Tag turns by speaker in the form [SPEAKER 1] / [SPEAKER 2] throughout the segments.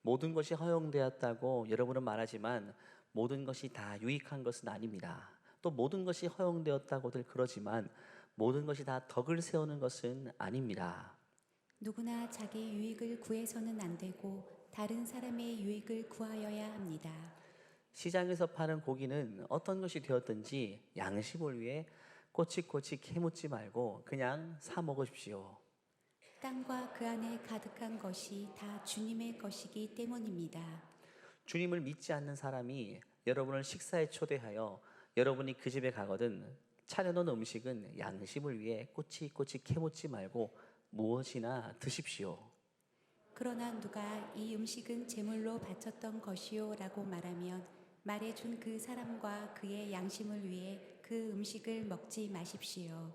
[SPEAKER 1] 모든 것이 허용되었다고 여러분은 말하지만 모든 것이 다 유익한 것은 아닙니다. 또 모든 것이 허용되었다고들 그러지만 모든 것이 다 덕을 세우는 것은 아닙니다.
[SPEAKER 2] 누구나 자기 유익을 구해서는 안 되고 다른 사람의 유익을 구하여야 합니다.
[SPEAKER 1] 시장에서 파는 고기는 어떤 것이 되었든지 양심을 위해 꼬치꼬치 캐묻지 말고 그냥 사 먹으십시오.
[SPEAKER 2] 땅과 그 안에 가득한 것이 다 주님의 것이기 때문입니다.
[SPEAKER 1] 주님을 믿지 않는 사람이 여러분을 식사에 초대하여 여러분이 그 집에 가거든 차려놓은 음식은 양심을 위해 꼬치꼬치 캐묻지 말고 무엇이나 드십시오.
[SPEAKER 2] 그러나 누가 이 음식은 제물로 바쳤던 것이요 라고 말하면 말해준 그 사람과 그의 양심을 위해 그 음식을 먹지 마십시오.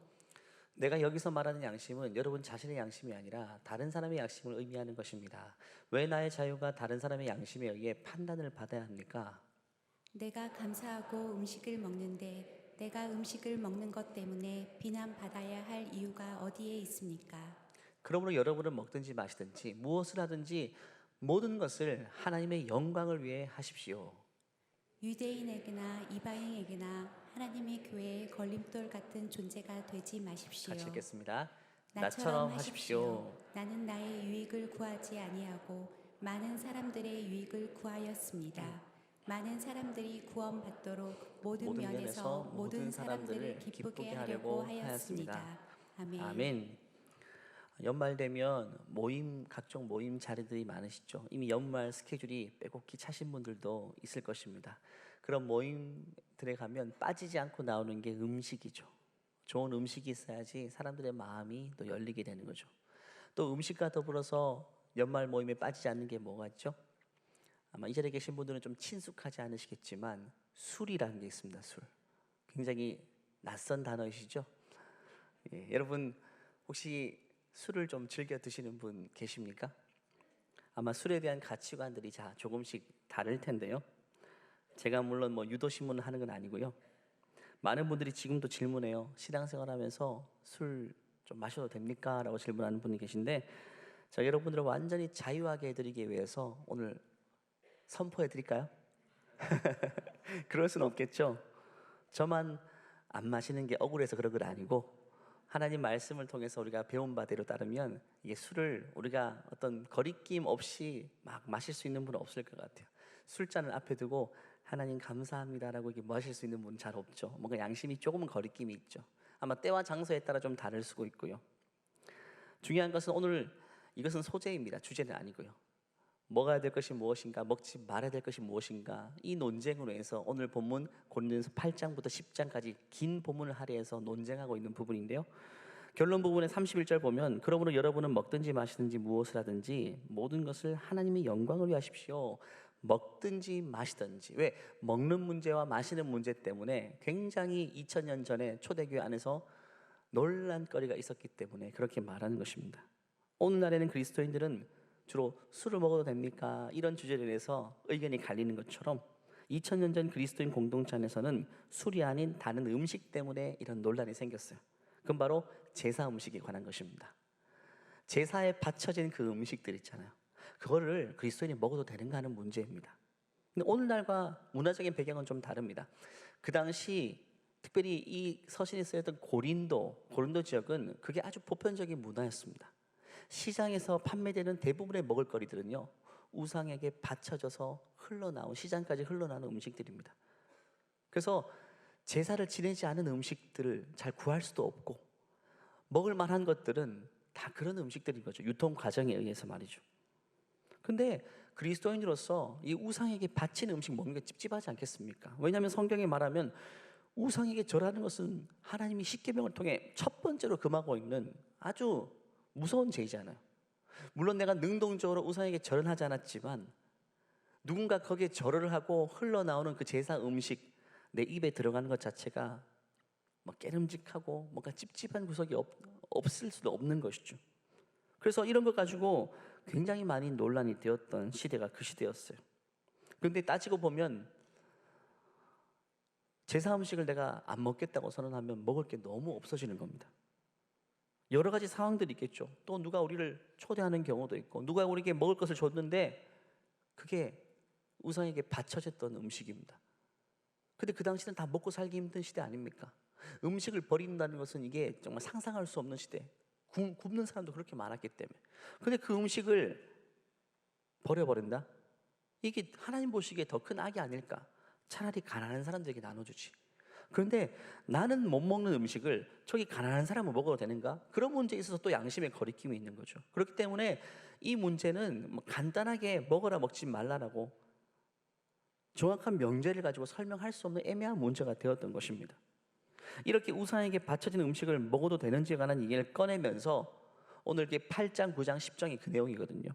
[SPEAKER 1] 내가 여기서 말하는 양심은 여러분 자신의 양심이 아니라 다른 사람의 양심을 의미하는 것입니다. 왜 나의 자유가 다른 사람의 양심에 의해 판단을 받아야 합니까?
[SPEAKER 2] 내가 감사하고 음식을 먹는데 내가 음식을 먹는 것 때문에 비난받아야 할 이유가 어디에 있습니까?
[SPEAKER 1] 그러므로 여러분은 먹든지 마시든지 무엇을 하든지 모든 것을 하나님의 영광을 위해 하십시오.
[SPEAKER 2] 유대인에게나 이방인에게나 하나님의 교회의 걸림돌 같은 존재가 되지 마십시오.
[SPEAKER 1] 같이 읽겠습니다.
[SPEAKER 2] 나처럼
[SPEAKER 1] 나처럼
[SPEAKER 2] 하십시오.
[SPEAKER 1] 하십시오.
[SPEAKER 2] 나는 나의 유익을 구하지 아니하고 많은 사람들의 유익을 구하였습니다. 많은 사람들이 구원받도록 모든 면에서 모든 사람들을 기쁘게 하려고 하였습니다. 아멘.
[SPEAKER 1] 아멘. 연말 되면 각종 모임 자리들이 많으시죠. 이미 연말 스케줄이 빼곡히 차신 분들도 있을 것입니다. 그런 모임들에 가면 빠지지 않고 나오는 게 음식이죠. 좋은 음식이 있어야지 사람들의 마음이 또 열리게 되는 거죠. 또 음식과 더불어서 연말 모임에 빠지지 않는 게 뭐가 있죠? 아마 이 자리에 계신 분들은 좀 친숙하지 않으시겠지만 술이라는 게 있습니다. 술. 굉장히 낯선 단어이시죠? 예, 여러분 혹시 술을 좀 즐겨 드시는 분 계십니까? 아마 술에 대한 가치관들이 조금씩 다를 텐데요. 제가 물론 유도신문을 하는 건 아니고요. 많은 분들이 지금도 질문해요. 신앙생활하면서 술 좀 마셔도 됩니까? 라고 질문하는 분이 계신데 여러분들을 완전히 자유하게 해드리기 위해서 오늘 선포해 드릴까요? 그럴 수는 없겠죠. 저만 안 마시는 게 억울해서 그런 건 아니고 하나님 말씀을 통해서 우리가 배운 바대로 따르면 이게 술을 우리가 어떤 거리낌 없이 막 마실 수 있는 분은 없을 것 같아요. 술잔을 앞에 두고 하나님 감사합니다라고 이렇게 마실 수 있는 분은 잘 없죠. 뭔가 양심이 조금은 거리낌이 있죠. 아마 때와 장소에 따라 좀 다를 수도 있고요. 중요한 것은 오늘 이것은 소재입니다. 주제는 아니고요. 먹어야 될 것이 무엇인가, 먹지 말아야 될 것이 무엇인가, 이 논쟁으로 해서 오늘 본문 고린도전서 8장부터 10장까지 긴 본문을 할애해서 논쟁하고 있는 부분인데요. 결론 부분의 31절 보면 그러므로 여러분은 먹든지 마시든지 무엇을 하든지 모든 것을 하나님의 영광을 위해 하십시오. 먹든지 마시든지. 왜? 먹는 문제와 마시는 문제 때문에 굉장히 2000년 전에 초대교회 안에서 논란거리가 있었기 때문에 그렇게 말하는 것입니다. 오늘날에는 그리스도인들은 주로 술을 먹어도 됩니까? 이런 주제에 대해서 의견이 갈리는 것처럼 2000년 전 그리스도인 공동체 안에서는 술이 아닌 다른 음식 때문에 이런 논란이 생겼어요. 그건 바로 제사 음식에 관한 것입니다. 제사에 바쳐진 그 음식들 있잖아요. 그거를 그리스도인이 먹어도 되는가 하는 문제입니다. 근데 오늘날과 문화적인 배경은 좀 다릅니다. 그 당시 특별히 이 서신이 쓰였던 고린도 지역은 그게 아주 보편적인 문화였습니다. 시장에서 판매되는 대부분의 먹을거리들은요, 우상에게 바쳐져서 시장까지 흘러나온 음식들입니다. 그래서 제사를 지내지 않은 음식들을 잘 구할 수도 없고 먹을 만한 것들은 다 그런 음식들인 거죠. 유통 과정에 의해서 말이죠. 근데 그리스도인으로서 이 우상에게 바친 음식 먹는 게 찝찝하지 않겠습니까? 왜냐하면 성경에 말하면 우상에게 절하는 것은 하나님이 십계명을 통해 첫 번째로 금하고 있는 아주 무서운 죄이잖아요. 물론 내가 능동적으로 우상에게 절은 하지 않았지만 누군가 거기에 절을 하고 흘러나오는 그 제사 음식 내 입에 들어가는 것 자체가 깨름직하고 뭔가 찝찝한 구석이 없을 수도 없는 것이죠. 그래서 이런 것 가지고 굉장히 많이 논란이 되었던 시대가 그 시대였어요. 그런데 따지고 보면 제사 음식을 내가 안 먹겠다고 선언하면 먹을 게 너무 없어지는 겁니다. 여러 가지 상황들이 있겠죠. 또 누가 우리를 초대하는 경우도 있고 누가 우리에게 먹을 것을 줬는데 그게 우상에게 바쳐졌던 음식입니다. 근데 그 당시는 다 먹고 살기 힘든 시대 아닙니까? 음식을 버린다는 것은 이게 정말 상상할 수 없는 시대. 굶는 사람도 그렇게 많았기 때문에. 근데 그 음식을 버려버린다? 이게 하나님 보시기에 더 큰 악이 아닐까? 차라리 가난한 사람들에게 나눠주지. 그런데 나는 못 먹는 음식을 저기 가난한 사람은 먹어도 되는가? 그런 문제에 있어서 또 양심의 거리낌이 있는 거죠. 그렇기 때문에 이 문제는 뭐 간단하게 먹어라 먹지 말라라고 정확한 명제를 가지고 설명할 수 없는 애매한 문제가 되었던 것입니다. 이렇게 우상에게 바쳐진 음식을 먹어도 되는지에 관한 얘기를 꺼내면서 오늘 이게 8장, 9장, 10장이 그 내용이거든요.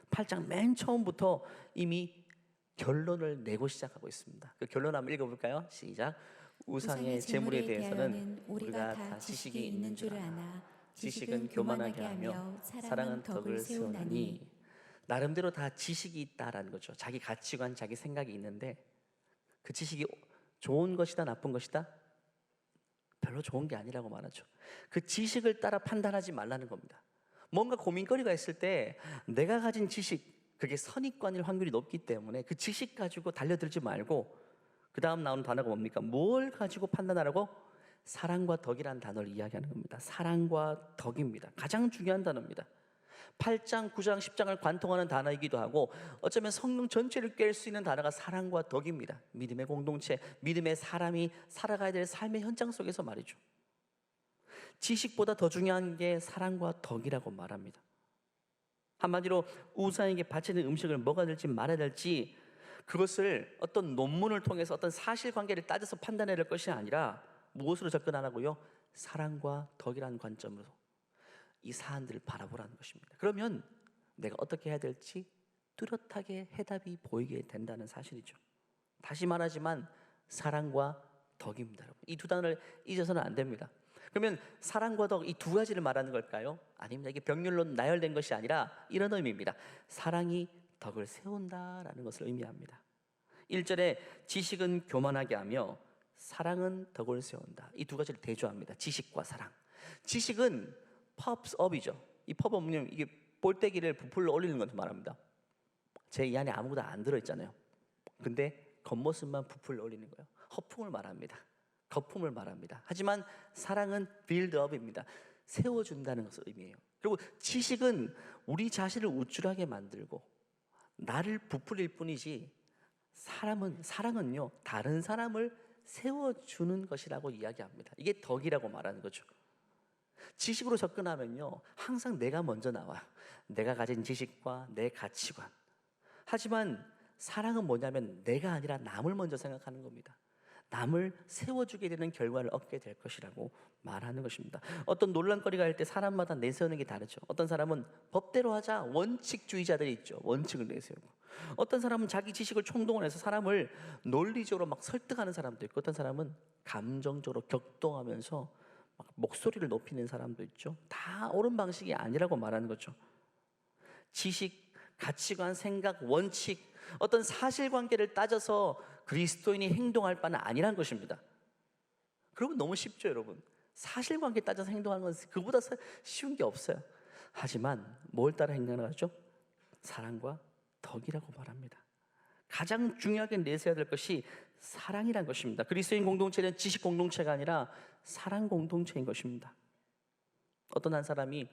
[SPEAKER 1] 8장 맨 처음부터 이미 결론을 내고 시작하고 있습니다. 그 결론 한번 읽어볼까요? 시작. 우상의 제물에 대해서는 우리가 다 지식이 있는 줄 아나 지식은 교만하게 하며 사랑은 덕을 세우나니. 나름대로 다 지식이 있다라는 거죠. 자기 가치관, 자기 생각이 있는데 그 지식이 좋은 것이다, 나쁜 것이다? 별로 좋은 게 아니라고 말하죠. 그 지식을 따라 판단하지 말라는 겁니다. 뭔가 고민거리가 있을 때 내가 가진 지식, 그게 선입관일 확률이 높기 때문에 그 지식 가지고 달려들지 말고 그 다음 나오는 단어가 뭡니까? 뭘 가지고 판단하라고? 사랑과 덕이라는 단어를 이야기하는 겁니다. 사랑과 덕입니다. 가장 중요한 단어입니다. 8장, 9장, 10장을 관통하는 단어이기도 하고 어쩌면 성경 전체를 꿰을 수 있는 단어가 사랑과 덕입니다. 믿음의 공동체, 믿음의 사람이 살아가야 될 삶의 현장 속에서 말이죠. 지식보다 더 중요한 게 사랑과 덕이라고 말합니다. 한마디로 우상에게 바치는 음식을 먹어야 될지 말아야 될지 그것을 어떤 논문을 통해서 어떤 사실관계를 따져서 판단해야 될 것이 아니라 무엇으로 접근하라고요? 사랑과 덕이라는 관점으로 이 사안들을 바라보라는 것입니다. 그러면 내가 어떻게 해야 될지 뚜렷하게 해답이 보이게 된다는 사실이죠. 다시 말하지만 사랑과 덕입니다. 이 두 단어를 잊어서는 안 됩니다. 그러면 사랑과 덕 이 두 가지를 말하는 걸까요? 아닙니다. 이게 병렬로 나열된 것이 아니라 이런 의미입니다. 사랑이 덕을 세운다라는 것을 의미합니다. 1절에 지식은 교만하게 하며 사랑은 덕을 세운다. 이 두 가지를 대조합니다. 지식과 사랑. 지식은 펍스업이죠. 이 펍업은 이게 볼때기를 부풀러 올리는 것을 말합니다. 제 이 안에 아무것도 안 들어있잖아요. 근데 겉모습만 부풀러 올리는 거예요. 허풍을 말합니다. 거품을 말합니다. 하지만 사랑은 빌드업입니다. 세워준다는 것을 의미해요. 그리고 지식은 우리 자신을 우쭐하게 만들고 나를 부풀릴 뿐이지 사랑은요 다른 사람을 세워주는 것이라고 이야기합니다. 이게 덕이라고 말하는 거죠. 지식으로 접근하면요 항상 내가 먼저 나와요. 내가 가진 지식과 내 가치관. 하지만 사랑은 뭐냐면 내가 아니라 남을 먼저 생각하는 겁니다. 남을 세워주게 되는 결과를 얻게 될 것이라고 말하는 것입니다. 어떤 논란거리가 할 때 사람마다 내세우는 게 다르죠. 어떤 사람은 법대로 하자 원칙주의자들이 있죠. 원칙을 내세우고 어떤 사람은 자기 지식을 총동원해서 사람을 논리적으로 막 설득하는 사람도 있고 어떤 사람은 감정적으로 격동하면서 막 목소리를 높이는 사람도 있죠. 다 옳은 방식이 아니라고 말하는 거죠. 지식, 가치관, 생각, 원칙, 어떤 사실관계를 따져서 그리스도인이 행동할 바는 아니란 것입니다. 그러면 너무 쉽죠, 여러분. 사실관계 따져서 행동하는 건 그보다 쉬운 게 없어요. 하지만 뭘 따라 행동하죠? 사랑과 덕이라고 말합니다. 가장 중요하게 내세워야 될 것이 사랑이란 것입니다. 그리스도인 공동체는 지식 공동체가 아니라 사랑 공동체인 것입니다. 어떤 한 사람이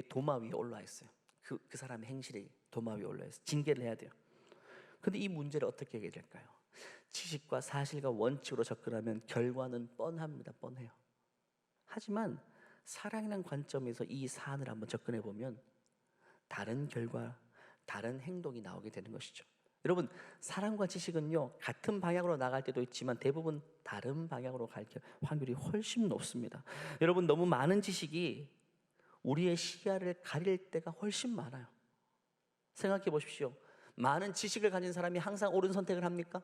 [SPEAKER 1] 도마 위에 올라와 있어요. 그 사람의 행실이 도마 위에 올라와 있어요. 징계를 해야 돼요. 근데 이 문제를 어떻게 하게 될까요? 지식과 사실과 원칙으로 접근하면 결과는 뻔합니다. 뻔해요. 하지만 사랑이라는 관점에서 이 사안을 한번 접근해 보면 다른 결과, 다른 행동이 나오게 되는 것이죠. 여러분, 사랑과 지식은요 같은 방향으로 나갈 때도 있지만 대부분 다른 방향으로 갈 확률이 훨씬 높습니다. 여러분, 너무 많은 지식이 우리의 시야를 가릴 때가 훨씬 많아요. 생각해 보십시오. 많은 지식을 가진 사람이 항상 옳은 선택을 합니까?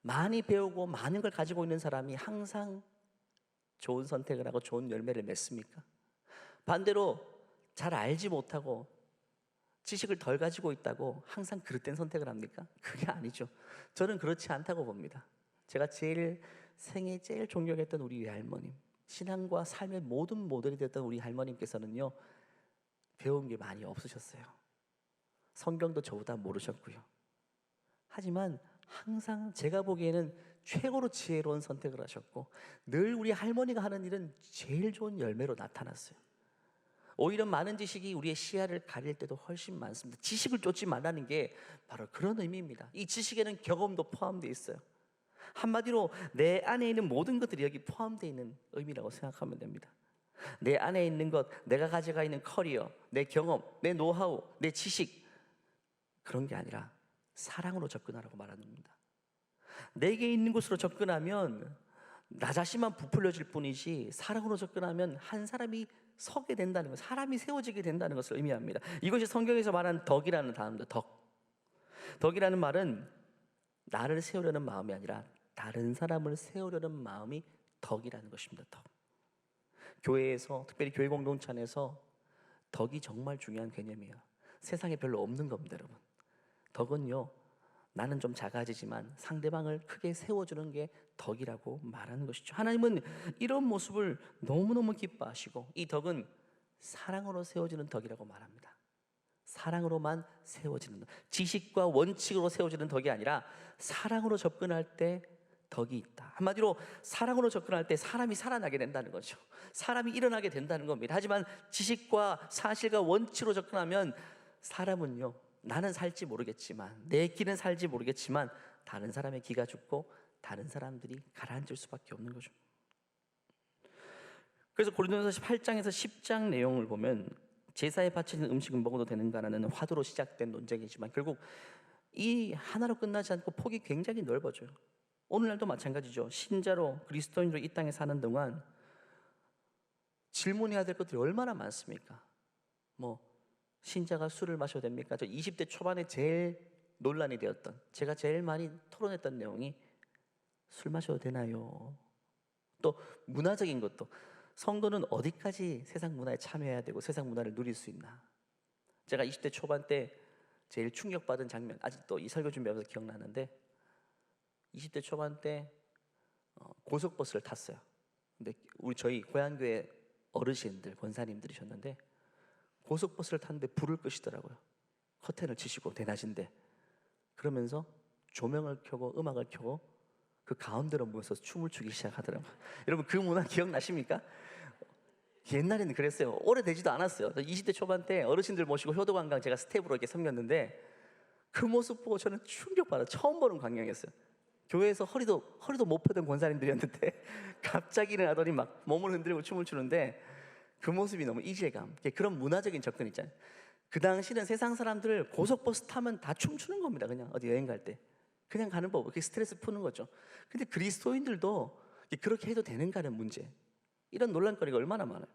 [SPEAKER 1] 많이 배우고 많은 걸 가지고 있는 사람이 항상 좋은 선택을 하고 좋은 열매를 맺습니까? 반대로 잘 알지 못하고 지식을 덜 가지고 있다고 항상 그릇된 선택을 합니까? 그게 아니죠. 저는 그렇지 않다고 봅니다. 제가 생애 제일 존경했던 우리 외할머님, 신앙과 삶의 모든 모델이 됐던 우리 할머님께서는요 배운 게 많이 없으셨어요. 성경도 저보다 모르셨고요. 하지만 항상 제가 보기에는 최고로 지혜로운 선택을 하셨고 늘 우리 할머니가 하는 일은 제일 좋은 열매로 나타났어요. 오히려 많은 지식이 우리의 시야를 가릴 때도 훨씬 많습니다. 지식을 쫓지 말라는 게 바로 그런 의미입니다. 이 지식에는 경험도 포함되어 있어요. 한마디로 내 안에 있는 모든 것들이 여기 포함되어 있는 의미라고 생각하면 됩니다. 내 안에 있는 것, 내가 가져가 있는 커리어, 내 경험, 내 노하우, 내 지식, 그런 게 아니라 사랑으로 접근하라고 말하는 겁니다. 내게 있는 곳으로 접근하면 나 자신만 부풀려질 뿐이지 사랑으로 접근하면 한 사람이 서게 된다는 것, 사람이 세워지게 된다는 것을 의미합니다. 이것이 성경에서 말하는 덕이라는 단어입니다. 덕이라는 말은 나를 세우려는 마음이 아니라 다른 사람을 세우려는 마음이 덕이라는 것입니다. 덕. 교회에서, 특별히 교회 공동체 안에서 덕이 정말 중요한 개념이에요. 세상에 별로 없는 겁니다, 여러분. 덕은요, 나는 좀 작아지지만 상대방을 크게 세워주는 게 덕이라고 말하는 것이죠. 하나님은 이런 모습을 너무너무 기뻐하시고 이 덕은 사랑으로 세워지는 덕이라고 말합니다. 사랑으로만 세워지는 덕. 지식과 원칙으로 세워지는 덕이 아니라 사랑으로 접근할 때 덕이 있다. 한마디로 사랑으로 접근할 때 사람이 살아나게 된다는 거죠. 사람이 일어나게 된다는 겁니다. 하지만 지식과 사실과 원칙으로 접근하면 사람은요, 나는 살지 모르겠지만, 내 길은 살지 모르겠지만 다른 사람의 기가 죽고 다른 사람들이 가라앉을 수밖에 없는 거죠. 그래서 고린도전서 8장에서 10장 내용을 보면 제사에 바치는 음식은 먹어도 되는가라는 화두로 시작된 논쟁이지만 결국 이 하나로 끝나지 않고 폭이 굉장히 넓어져요. 오늘날도 마찬가지죠. 신자로 그리스도인으로 이 땅에 사는 동안 질문해야 될 것들이 얼마나 많습니까? 신자가 술을 마셔도 됩니까? 저 20대 초반에 제일 논란이 되었던, 제가 제일 많이 토론했던 내용이 술 마셔도 되나요? 또 문화적인 것도, 성도는 어디까지 세상 문화에 참여해야 되고 세상 문화를 누릴 수 있나? 제가 20대 초반 때 제일 충격받은 장면, 아직도 이 설교 준비하면서 기억나는데 20대 초반 때 고속버스를 탔어요. 근데 저희 고향교회 어르신들, 권사님들이셨는데 고속버스를 탔는데 불을 끄시더라고요. 커튼을 치시고 대낮인데, 그러면서 조명을 켜고 음악을 켜고 그 가운데로 모여서 춤을 추기 시작하더라고요. 여러분 그 문화 기억나십니까? 옛날에는 그랬어요. 오래되지도 않았어요. 20대 초반 때 어르신들 모시고 효도관광 제가 스텝으로 이렇게 섬겼는데 그 모습 보고 저는 충격받아. 처음 보는 광경이었어요. 교회에서 허리도 못 펴던 권사님들이었는데 갑자기 일어나더니 막 몸을 흔들고 춤을 추는데 그 모습이 너무 이질감, 그런 문화적인 접근 있잖아요. 그 당시는 세상 사람들 고속버스 타면 다 춤추는 겁니다. 그냥 어디 여행 갈 때 그냥 가는 법, 그게 스트레스 푸는 거죠. 근데 그리스도인들도 그렇게 해도 되는가는 문제, 이런 논란거리가 얼마나 많아요.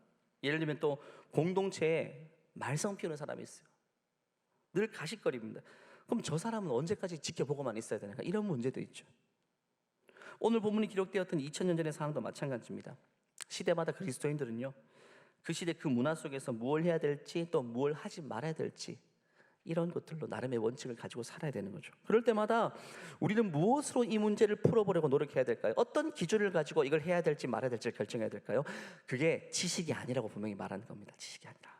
[SPEAKER 1] 예를 들면 또 공동체에 말썽 피우는 사람이 있어요. 늘 가십거리입니다. 그럼 저 사람은 언제까지 지켜보고만 있어야 되는가, 이런 문제도 있죠. 오늘 본문이 기록되었던 2000년 전의 상황도 마찬가지입니다. 시대마다 그리스도인들은요, 그 시대 그 문화 속에서 무엇을 해야 될지 또 무엇을 하지 말아야 될지 이런 것들로 나름의 원칙을 가지고 살아야 되는 거죠. 그럴 때마다 우리는 무엇으로 이 문제를 풀어보려고 노력해야 될까요? 어떤 기준을 가지고 이걸 해야 될지 말아야 될지를 결정해야 될까요? 그게 지식이 아니라고 분명히 말하는 겁니다. 지식이 아니라.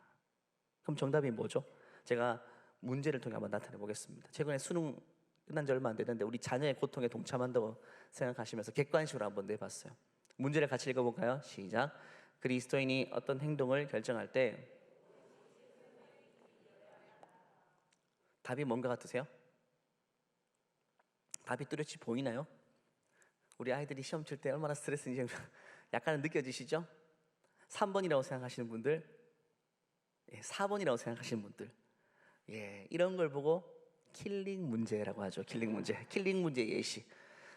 [SPEAKER 1] 그럼 정답이 뭐죠? 제가 문제를 통해 한번 나타내 보겠습니다. 최근에 수능 끝난 지 얼마 안 됐는데 우리 자녀의 고통에 동참한다고 생각하시면서 객관식으로 한번 내봤어요. 문제를 같이 읽어볼까요? 시작. 그리스도인이 어떤 행동을 결정할 때 답이 뭔가 같으세요? 답이 뚜렷이 보이나요? 우리 아이들이 시험 칠 때 얼마나 스트레스인지 약간은 느껴지시죠? 3번이라고 생각하시는 분들, 4번이라고 생각하시는 분들, 이런 걸 보고 킬링 문제라고 하죠. 킬링 문제 예시.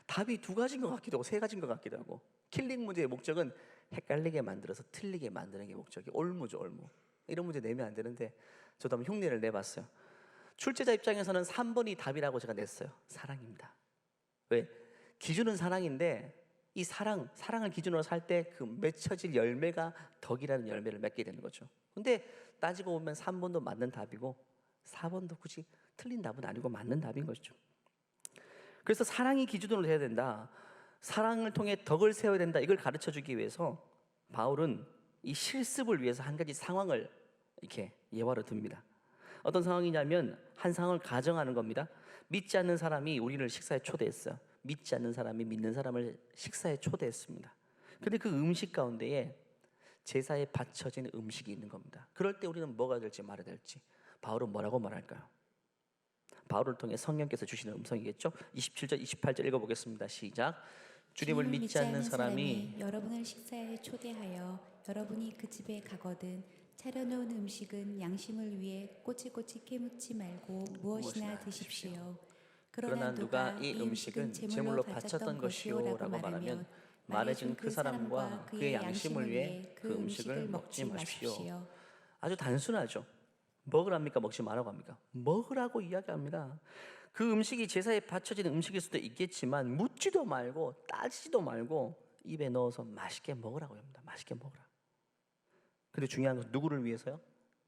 [SPEAKER 1] 답이 두 가지인 것 같기도 하고 세 가지인 것 같기도 하고, 킬링 문제의 목적은 헷갈리게 만들어서 틀리게 만드는 게 목적이, 올무죠, 올무. 이런 문제 내면 안 되는데 저도 한번 흉내를 내봤어요. 출제자 입장에서는 3번이 답이라고 제가 냈어요. 사랑입니다. 왜? 기준은 사랑인데 이 사랑을 기준으로 살 때 그 맺혀질 열매가 덕이라는 열매를 맺게 되는 거죠. 근데 따지고 보면 3번도 맞는 답이고 4번도 굳이 틀린 답은 아니고 맞는 답인 것이죠. 그래서 사랑이 기준으로 돼야 된다, 사랑을 통해 덕을 세워야 된다, 이걸 가르쳐주기 위해서 바울은 이 실습을 위해서 한 가지 상황을 이렇게 예화로 듭니다. 어떤 상황이냐면 한 상황을 가정하는 겁니다. 믿지 않는 사람이 우리를 식사에 초대했어요. 믿지 않는 사람이 믿는 사람을 식사에 초대했습니다. 근데 그 음식 가운데에 제사에 바쳐진 음식이 있는 겁니다. 그럴 때 우리는 뭐가 될지 말아야 될지 바울은 뭐라고 말할까요? 바울을 통해 성령께서 주시는 음성이겠죠. 27절 28절 읽어보겠습니다. 시작. 주님을 믿지 않는 사람이
[SPEAKER 2] 여러분을 식사에 초대하여 여러분이 그 집에 가거든 차려놓은 음식은 양심을 위해 꼬치꼬치 캐묻지 말고 무엇이나 드십시오.
[SPEAKER 1] 그러나 누가 이 음식은 제물로 바쳤던 것이요라고 말하면 말해준 그 사람과 그의 양심을 위해 그 음식을 먹지 마십시오. 아주 단순하죠. 먹으랍니까? 먹지 말라고 합니까? 먹으라고 이야기합니다. 그 음식이 제사에 바쳐진 음식일 수도 있겠지만 묻지도 말고 따지지도 말고 입에 넣어서 맛있게 먹으라고 합니다. 맛있게 먹으라. 근데 중요한 것은 누구를 위해서요?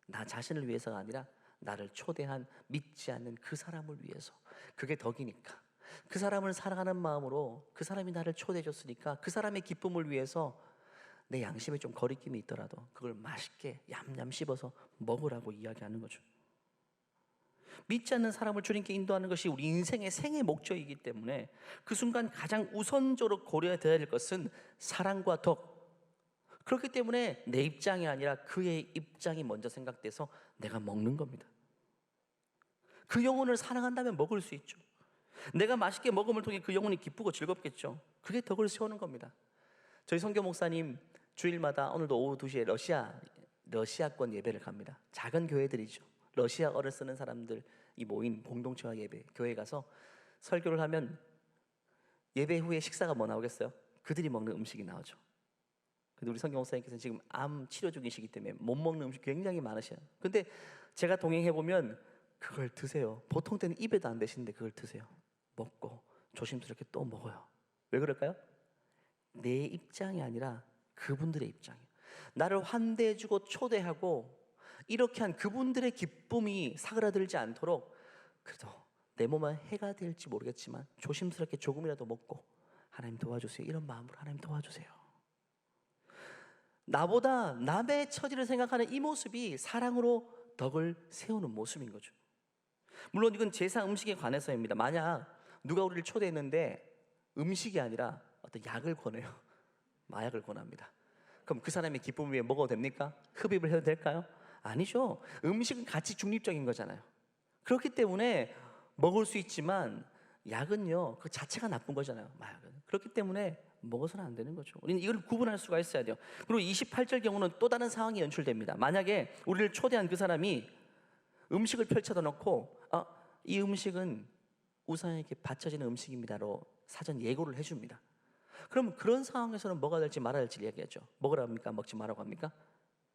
[SPEAKER 1] 나 자신을 위해서가 아니라 나를 초대한 믿지 않는 그 사람을 위해서. 그게 덕이니까. 그 사람을 사랑하는 마음으로 그 사람이 나를 초대해 줬으니까 그 사람의 기쁨을 위해서 내 양심에 좀 거리낌이 있더라도 그걸 맛있게 얌얌 씹어서 먹으라고 이야기하는 거죠. 믿지 않는 사람을 주님께 인도하는 것이 우리 인생의 생애 목적이기 때문에 그 순간 가장 우선적으로 고려해야 될 것은 사랑과 덕. 그렇기 때문에 내 입장이 아니라 그의 입장이 먼저 생각돼서 내가 먹는 겁니다. 그 영혼을 사랑한다면 먹을 수 있죠. 내가 맛있게 먹음을 통해 그 영혼이 기쁘고 즐겁겠죠. 그게 덕을 세우는 겁니다. 저희 선교 목사님 주일마다 오늘도 오후 2시에 러시아권 예배를 갑니다. 작은 교회들이죠. 러시아어를 쓰는 사람들이 모인 공동체와 예배, 교회에 가서 설교를 하면 예배 후에 식사가 뭐 나오겠어요? 그들이 먹는 음식이 나오죠. 근데 우리 선교 목사님께서는 지금 암 치료 중이시기 때문에 못 먹는 음식 굉장히 많으셔요. 근데 제가 동행해 보면 그걸 드세요. 보통 때는 입에도 안 대시는데 그걸 드세요. 먹고 조심스럽게 또 먹어요. 왜 그럴까요? 내 입장이 아니라 그분들의 입장이에요. 나를 환대해주고 초대하고 이렇게 한 그분들의 기쁨이 사그라들지 않도록 그래도 내 몸에 해가 될지 모르겠지만 조심스럽게 조금이라도 먹고 하나님 도와주세요. 이런 마음으로 하나님 도와주세요. 나보다 남의 처지를 생각하는 이 모습이 사랑으로 덕을 세우는 모습인 거죠. 물론 이건 제사 음식에 관해서입니다. 만약 누가 우리를 초대했는데 음식이 아니라 어떤 약을 권해요. 마약을 권합니다. 그럼 그 사람의 기쁨을 위해 먹어도 됩니까? 흡입을 해도 될까요? 아니죠. 음식은 가치 중립적인 거잖아요. 그렇기 때문에 먹을 수 있지만 약은요, 그 자체가 나쁜 거잖아요. 마약은. 그렇기 때문에 먹어서는 안 되는 거죠. 우리는 이걸 구분할 수가 있어야 돼요. 그리고 28절 경우는 또 다른 상황이 연출됩니다. 만약에 우리를 초대한 그 사람이 음식을 펼쳐다 놓고 이 음식은 우상에게 바쳐지는 음식입니다로 사전 예고를 해줍니다. 그럼 그런 상황에서는 뭐가 될지 말아야 될지 이야기하죠. 먹으라고 합니까? 먹지 말라고 합니까?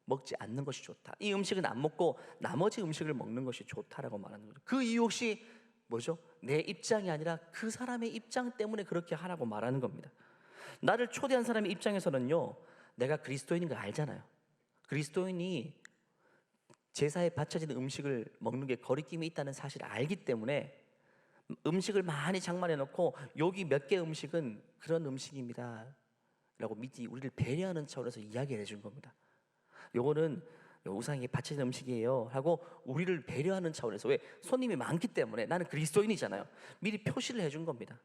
[SPEAKER 1] 먹지 않는 것이 좋다. 이 음식은 안 먹고 나머지 음식을 먹는 것이 좋다라고 말하는 거죠. 그 이유 혹시 뭐죠? 내 입장이 아니라 그 사람의 입장 때문에 그렇게 하라고 말하는 겁니다. 나를 초대한 사람의 입장에서는요, 내가 그리스도인인 거 알잖아요. 그리스도인이 제사에 바쳐지는 음식을 먹는 게 거리낌이 있다는 사실을 알기 때문에 음식을 많이 장만해 놓고 여기 몇 개 음식은 그런 음식입니다 라고 미리 우리를 배려하는 차원에서 이야기를 해준 겁니다. 요거는 우상에게 바쳐진 음식이에요 하고 우리를 배려하는 차원에서, 왜? 손님이 많기 때문에 나는 그리스도인이잖아요. 미리 표시를 해준 겁니다.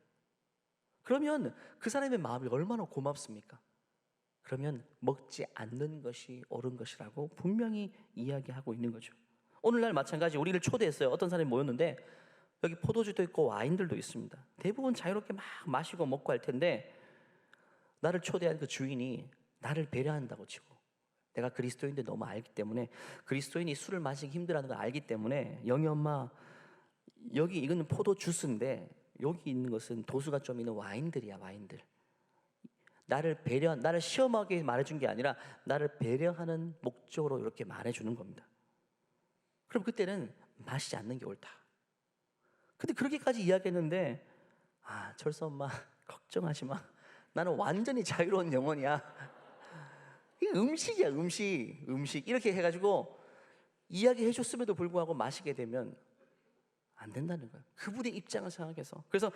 [SPEAKER 1] 그러면 그 사람의 마음이 얼마나 고맙습니까? 그러면 먹지 않는 것이 옳은 것이라고 분명히 이야기하고 있는 거죠. 오늘날 마찬가지 우리를 초대했어요. 어떤 사람이 모였는데 여기 포도주도 있고 와인들도 있습니다. 대부분 자유롭게 막 마시고 먹고 할 텐데 나를 초대한 그 주인이 나를 배려한다고 치고, 내가 그리스도인인데 너무 알기 때문에, 그리스도인이 술을 마시기 힘들어하는 걸 알기 때문에, 영희 엄마 여기 이거는 포도 주스인데 여기 있는 것은 도수가 좀 있는 와인들이야, 와인들. 나를 시험하게 말해준 게 아니라 나를 배려하는 목적으로 이렇게 말해주는 겁니다. 그럼 그때는 마시지 않는 게 옳다. 근데 그렇게까지 이야기했는데, 철수 엄마 걱정하지 마. 나는 완전히 자유로운 영혼이야. 이게 음식이야, 음식. 이렇게 해가지고 이야기해 줬음에도 불구하고 마시게 되면 안 된다는 거예요. 그분의 입장을 생각해서. 그래서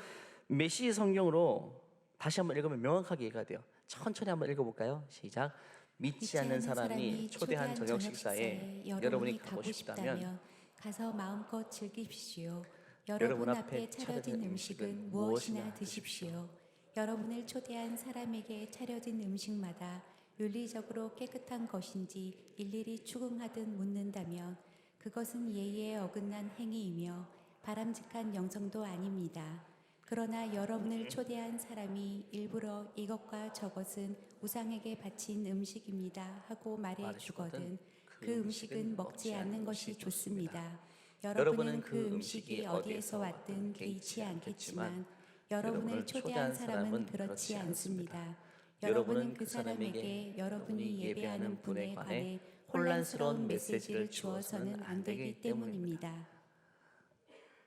[SPEAKER 1] 메시지 성경으로 다시 한번 읽으면 명확하게 얘기가 돼요. 천천히 한번 읽어볼까요? 시작. 믿지 않는 사람이 초대한 저녁 식사에 여러분이 가고 싶다면
[SPEAKER 2] 가서 마음껏 즐기십시오.
[SPEAKER 1] 여러분
[SPEAKER 2] 여러분
[SPEAKER 1] 앞에
[SPEAKER 2] 앞에 차려진 음식은 무엇이나 드십시오. 여러분을 초대한 사람에게 차려진 음식마다 윤리적으로 깨끗한 것인지 일일이 추궁하듯 묻는다면 그것은 예의에 어긋난 행위이며 바람직한 영성도 아닙니다. 그러나 여러분을 초대한 사람이 일부러 이것과 저것은 우상에게 바친 음식입니다 하고 말해 주거든 그 음식은 먹지 않는 것이 좋습니다. 여러분은 그 음식이 어디에서 왔든 개의치 않겠지만 여러분을 초대한 사람은 그렇지 않습니다. 여러분은 그 사람에게 여러분이 예배하는 분에 관해 혼란스러운 메시지를 주어서는 안 되기 때문입니다.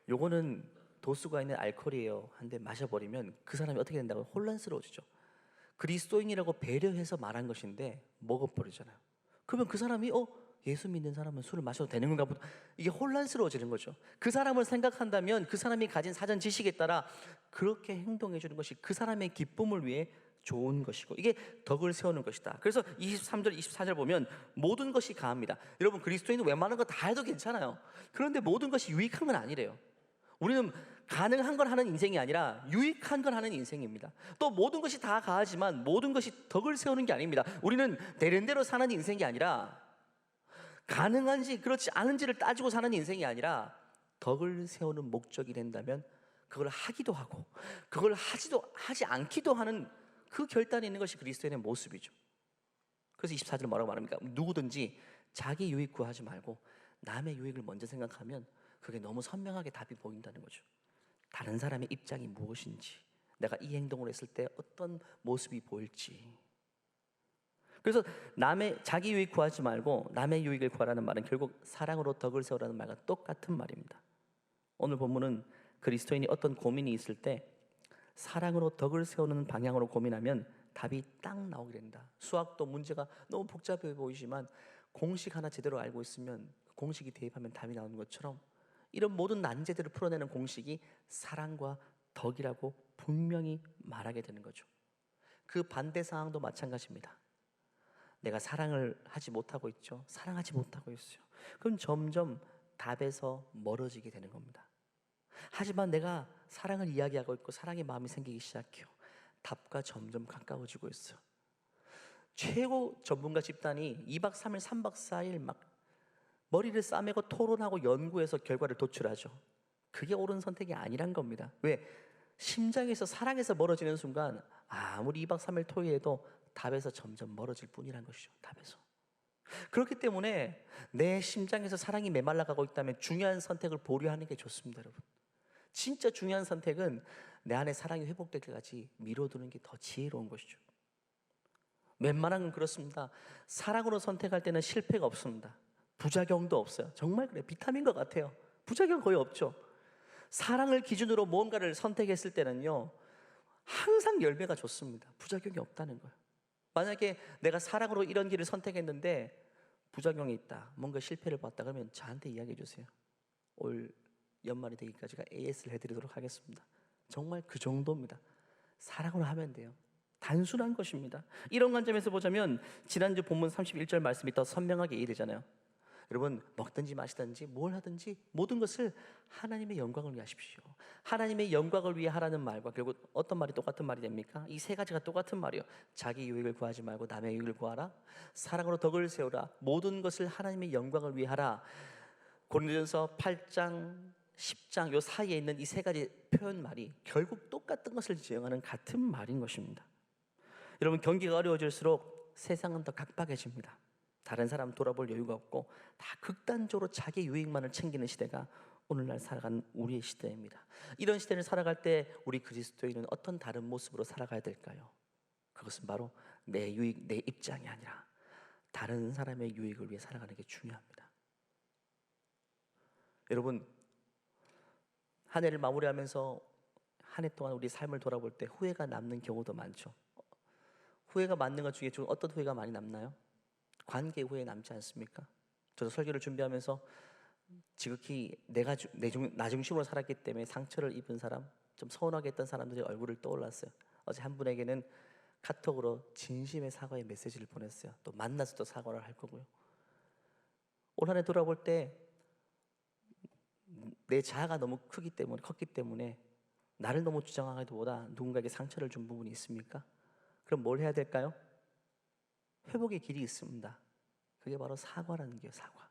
[SPEAKER 1] 요거는 도수가 있는 알코올이에요. 한 대 마셔버리면 그 사람이 어떻게 된다고 혼란스러워지죠. 그리스도인이라고 배려해서 말한 것인데 먹어버리잖아요. 그러면 그 사람이 예수 믿는 사람은 술을 마셔도 되는 건가 보다. 이게 혼란스러워지는 거죠. 그 사람을 생각한다면 그 사람이 가진 사전 지식에 따라 그렇게 행동해 주는 것이 그 사람의 기쁨을 위해 좋은 것이고 이게 덕을 세우는 것이다. 그래서 23절 24절 보면 모든 것이 가합니다. 여러분 그리스도인은 웬만한 거 다 해도 괜찮아요. 그런데 모든 것이 유익한 건 아니래요. 우리는 가능한 걸 하는 인생이 아니라 유익한 걸 하는 인생입니다. 또 모든 것이 다 가하지만 모든 것이 덕을 세우는 게 아닙니다. 우리는 되는 대로 사는 인생이 아니라 가능한지 그렇지 않은지를 따지고 사는 인생이 아니라 덕을 세우는 목적이 된다면 그걸 하기도 하고 그걸 하지 않기도 하는 그 결단이 있는 것이 그리스도인의 모습이죠. 그래서 24절 뭐라고 말합니까? 누구든지 자기 유익 구하지 말고 남의 유익을 먼저 생각하면 그게 너무 선명하게 답이 보인다는 거죠. 다른 사람의 입장이 무엇인지, 내가 이 행동을 했을 때 어떤 모습이 보일지. 그래서 자기 유익 구하지 말고 남의 유익을 구하라는 말은 결국 사랑으로 덕을 세우라는 말과 똑같은 말입니다. 오늘 본문은 그리스도인이 어떤 고민이 있을 때 사랑으로 덕을 세우는 방향으로 고민하면 답이 딱 나오게 된다. 수학도 문제가 너무 복잡해 보이지만 공식 하나 제대로 알고 있으면 공식이 대입하면 답이 나오는 것처럼 이런 모든 난제들을 풀어내는 공식이 사랑과 덕이라고 분명히 말하게 되는 거죠. 그 반대 상황도 마찬가지입니다. 내가 사랑을 하지 못하고 있죠. 사랑하지 못하고 있어요. 그럼 점점 답에서 멀어지게 되는 겁니다. 하지만 내가 사랑을 이야기하고 있고 사랑의 마음이 생기기 시작해요. 답과 점점 가까워지고 있어요. 최고 전문가 집단이 2박 3일, 3박 4일 막 머리를 싸매고 토론하고 연구해서 결과를 도출하죠. 그게 옳은 선택이 아니란 겁니다. 왜? 심장에서 사랑에서 멀어지는 순간 아무리 2박 3일 토의해도 답에서 점점 멀어질 뿐이란 것이죠. 답에서. 그렇기 때문에 내 심장에서 사랑이 메말라가고 있다면 중요한 선택을 보류하는 게 좋습니다, 여러분. 진짜 중요한 선택은 내 안에 사랑이 회복될 때까지 미뤄두는 게 더 지혜로운 것이죠. 웬만한 건 그렇습니다. 사랑으로 선택할 때는 실패가 없습니다. 부작용도 없어요. 정말 그래요. 비타민과 같아요. 부작용 거의 없죠. 사랑을 기준으로 무언가를 선택했을 때는요 항상 열매가 좋습니다. 부작용이 없다는 거예요. 만약에 내가 사랑으로 이런 길을 선택했는데 부작용이 있다, 뭔가 실패를 봤다 그러면 저한테 이야기해 주세요. 올 연말이 되기까지가 AS를 해드리도록 하겠습니다. 정말 그 정도입니다. 사랑으로 하면 돼요. 단순한 것입니다. 이런 관점에서 보자면 지난주 본문 31절 말씀이 더 선명하게 이해되잖아요. 여러분 먹든지 마시든지 뭘 하든지 모든 것을 하나님의 영광을 위해 하십시오. 하나님의 영광을 위해 하라는 말과 결국 어떤 말이 똑같은 말이 됩니까? 이 세 가지가 똑같은 말이에요. 자기 유익을 구하지 말고 남의 유익을 구하라. 사랑으로 덕을 세우라. 모든 것을 하나님의 영광을 위해 하라. 고린도전서 8장 10장 요 사이에 있는 이 세 가지 표현 말이 결국 똑같은 것을 지향하는 같은 말인 것입니다. 여러분 경기가 어려워질수록 세상은 더 각박해집니다. 다른 사람 돌아볼 여유가 없고 다 극단적으로 자기 유익만을 챙기는 시대가 오늘날 살아가는 우리의 시대입니다. 이런 시대를 살아갈 때 우리 그리스도인은 어떤 다른 모습으로 살아가야 될까요? 그것은 바로 내 유익, 내 입장이 아니라 다른 사람의 유익을 위해 살아가는 게 중요합니다. 여러분 한 해를 마무리하면서 한 해 동안 우리 삶을 돌아볼 때 후회가 남는 경우도 많죠. 후회가 남는 것 중에 어떤 후회가 많이 남나요? 관계 후회 남지 않습니까? 저도 설교를 준비하면서 지극히 나 중심으로 살았기 때문에 상처를 입은 사람, 좀 서운하게 했던 사람들의 얼굴을 떠올랐어요. 어제 한 분에게는 카톡으로 진심의 사과의 메시지를 보냈어요. 또 만나서 또 사과를 할 거고요. 올 한 해 돌아볼 때 내 자아가 너무 컸기 때문에 나를 너무 주장하기보다 누군가에게 상처를 준 부분이 있습니까? 그럼 뭘 해야 될까요? 회복의 길이 있습니다. 그게 바로 사과라는 게요, 사과.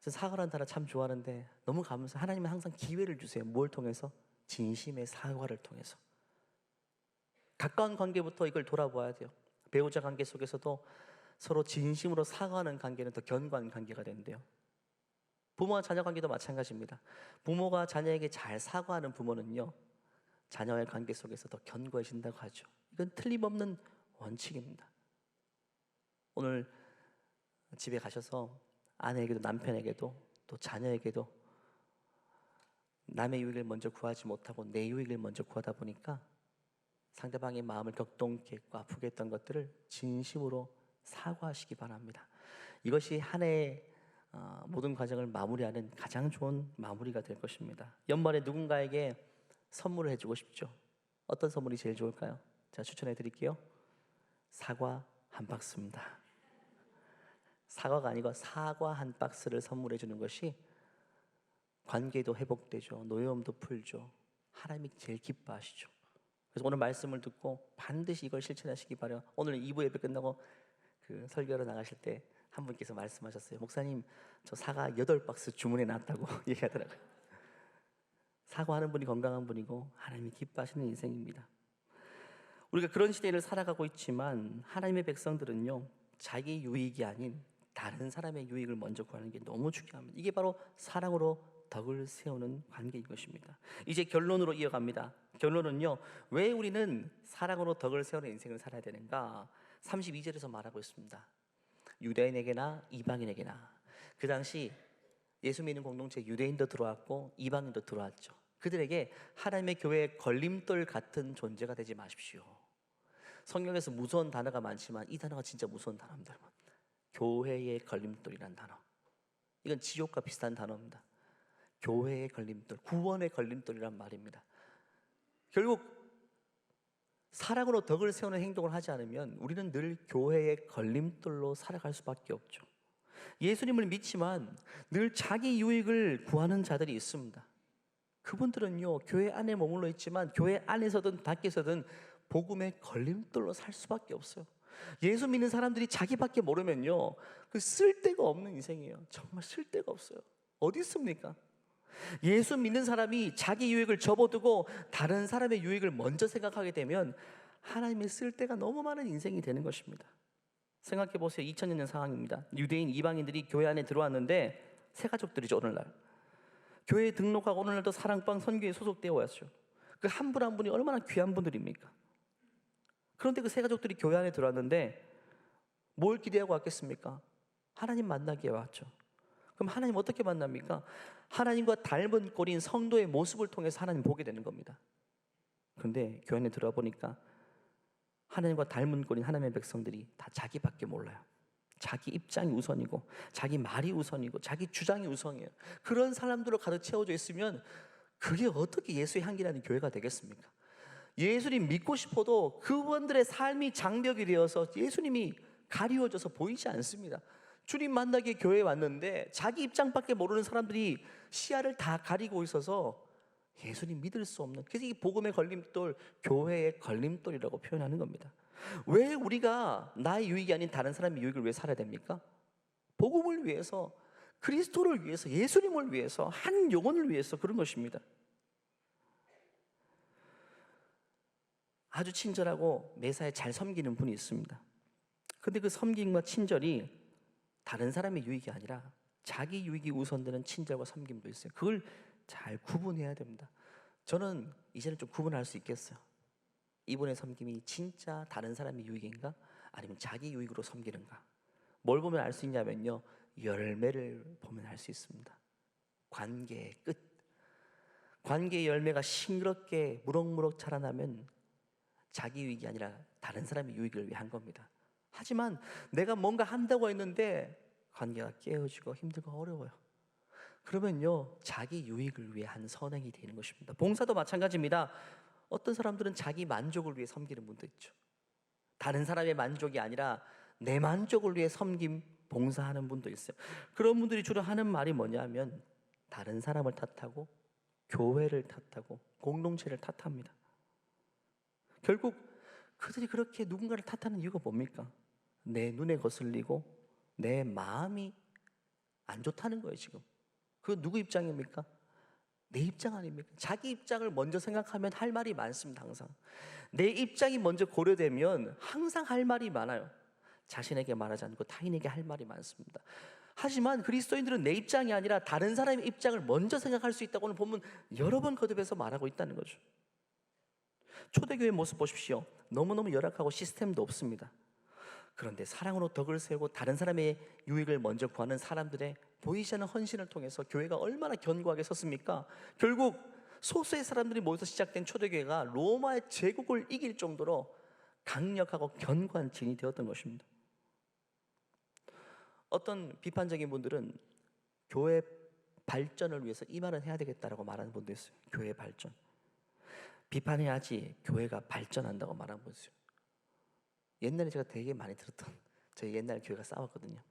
[SPEAKER 1] 저 사과라는 단어 참 좋아하는데 너무 감사해요. 하나님은 항상 기회를 주세요. 뭘 통해서? 진심의 사과를 통해서. 가까운 관계부터 이걸 돌아보아야 돼요. 배우자 관계 속에서도 서로 진심으로 사과하는 관계는 더 견고한 관계가 되는데요. 부모와 자녀 관계도 마찬가지입니다. 부모가 자녀에게 잘 사과하는 부모는요, 자녀의 관계 속에서 더 견고해진다고 하죠. 이건 틀림없는 원칙입니다. 오늘 집에 가셔서 아내에게도 남편에게도 또 자녀에게도 남의 유익을 먼저 구하지 못하고 내 유익을 먼저 구하다 보니까 상대방의 마음을 격동케 했고 아프게 했던 것들을 진심으로 사과하시기 바랍니다. 이것이 한 해의 모든 과정을 마무리하는 가장 좋은 마무리가 될 것입니다. 연말에 누군가에게 선물을 해주고 싶죠. 어떤 선물이 제일 좋을까요? 제가 추천해 드릴게요. 사과 한 박스입니다. 사과가 아니고 사과 한 박스를 선물해 주는 것이 관계도 회복되죠. 노여움도 풀죠. 하나님이 제일 기뻐하시죠. 그래서 오늘 말씀을 듣고 반드시 이걸 실천하시기 바라요. 오늘 2부 예배 끝나고 그 설교로 나가실 때 한 분께서 말씀하셨어요. 목사님, 저 사과 8박스 주문해 놨다고 얘기하더라고요. 사과하는 분이 건강한 분이고 하나님이 기뻐하시는 인생입니다. 우리가 그런 시대를 살아가고 있지만 하나님의 백성들은요, 자기 유익이 아닌 다른 사람의 유익을 먼저 구하는 게 너무 중요합니다. 이게 바로 사랑으로 덕을 세우는 관계인 것입니다. 이제 결론으로 이어갑니다. 결론은요, 왜 우리는 사랑으로 덕을 세우는 인생을 살아야 되는가? 32절에서 말하고 있습니다. 유대인에게나 이방인에게나. 그 당시 예수 믿는 공동체 유대인도 들어왔고 이방인도 들어왔죠. 그들에게 하나님의 교회의 걸림돌 같은 존재가 되지 마십시오. 성경에서 무서운 단어가 많지만 이 단어가 진짜 무서운 단어입니다. 교회의 걸림돌이라는 단어. 이건 지옥과 비슷한 단어입니다. 교회의 걸림돌, 구원의 걸림돌이란 말입니다. 결국 사랑으로 덕을 세우는 행동을 하지 않으면 우리는 늘 교회의 걸림돌로 살아갈 수밖에 없죠. 예수님을 믿지만 늘 자기 유익을 구하는 자들이 있습니다. 그분들은요, 교회 안에 머물러 있지만 교회 안에서든 밖에서든 복음의 걸림돌로 살 수밖에 없어요. 예수 믿는 사람들이 자기밖에 모르면요, 그 쓸데가 없는 인생이에요. 정말 쓸데가 없어요. 어디 있습니까? 예수 믿는 사람이 자기 유익을 접어두고 다른 사람의 유익을 먼저 생각하게 되면 하나님의 쓸데가 너무 많은 인생이 되는 것입니다. 생각해 보세요. 2000년 상황입니다. 유대인 이방인들이 교회 안에 들어왔는데 새 가족들이죠. 오늘날 교회에 등록하고 오늘날도 사랑방 선교에 소속되어 왔죠. 그 한 분 한 분이 얼마나 귀한 분들입니까? 그런데 그 새 가족들이 교회 안에 들어왔는데 뭘 기대하고 왔겠습니까? 하나님 만나기에 왔죠. 그럼 하나님 어떻게 만납니까? 하나님과 닮은 꼴인 성도의 모습을 통해서 하나님 보게 되는 겁니다. 그런데 교회 안에 들어와 보니까 하나님과 닮은 꼴인 하나님의 백성들이 다 자기밖에 몰라요. 자기 입장이 우선이고 자기 말이 우선이고 자기 주장이 우선이에요. 그런 사람들로 가득 채워져 있으면 그게 어떻게 예수의 향기라는 교회가 되겠습니까? 예수님 믿고 싶어도 그분들의 삶이 장벽이 되어서 예수님이 가리워져서 보이지 않습니다. 주님 만나기에 교회에 왔는데 자기 입장밖에 모르는 사람들이 시야를 다 가리고 있어서 예수님 믿을 수 없는, 그래서 이 복음의 걸림돌, 교회의 걸림돌이라고 표현하는 겁니다. 왜 우리가 나의 유익이 아닌 다른 사람의 유익을 왜 살아야 됩니까? 복음을 위해서, 그리스도를 위해서, 예수님을 위해서, 한 영혼을 위해서 그런 것입니다. 아주 친절하고 매사에 잘 섬기는 분이 있습니다. 근데 그 섬김과 친절이 다른 사람의 유익이 아니라 자기 유익이 우선되는 친절과 섬김도 있어요. 그걸 잘 구분해야 됩니다. 저는 이제는 좀 구분할 수 있겠어요. 이분의 섬김이 진짜 다른 사람의 유익인가? 아니면 자기 유익으로 섬기는가? 뭘 보면 알 수 있냐면요, 열매를 보면 알 수 있습니다. 관계의 끝. 관계의 열매가 싱그럽게 무럭무럭 자라나면 자기 유익이 아니라 다른 사람의 유익을 위한 겁니다. 하지만 내가 뭔가 한다고 했는데 관계가 깨어지고 힘들고 어려워요. 그러면요, 자기 유익을 위해 한 선행이 되는 것입니다. 봉사도 마찬가지입니다. 어떤 사람들은 자기 만족을 위해 섬기는 분도 있죠. 다른 사람의 만족이 아니라 내 만족을 위해 섬김, 봉사하는 분도 있어요. 그런 분들이 주로 하는 말이 뭐냐면 다른 사람을 탓하고 교회를 탓하고 공동체를 탓합니다. 결국 그들이 그렇게 누군가를 탓하는 이유가 뭡니까? 내 눈에 거슬리고 내 마음이 안 좋다는 거예요, 지금. 그거 누구 입장입니까? 내 입장 아닙니까? 자기 입장을 먼저 생각하면 할 말이 많습니다, 항상. 내 입장이 먼저 고려되면 항상 할 말이 많아요. 자신에게 말하지 않고 타인에게 할 말이 많습니다. 하지만 그리스도인들은 내 입장이 아니라 다른 사람의 입장을 먼저 생각할 수 있다고는 보면 여러 번 거듭해서 말하고 있다는 거죠. 초대교회 모습 보십시오. 너무너무 열악하고 시스템도 없습니다. 그런데 사랑으로 덕을 세우고 다른 사람의 유익을 먼저 구하는 사람들의 보이지 않는 헌신을 통해서 교회가 얼마나 견고하게 섰습니까? 결국 소수의 사람들이 모여서 시작된 초대교회가 로마의 제국을 이길 정도로 강력하고 견고한 진이 되었던 것입니다. 어떤 비판적인 분들은 교회 발전을 위해서 이 말은 해야 되겠다라고 말하는 분도 있어요. 교회 발전. 비판해야지 교회가 발전한다고 말하는 분도 있어요. 옛날에 제가 되게 많이 들었던, 저희 옛날 교회가 싸웠거든요.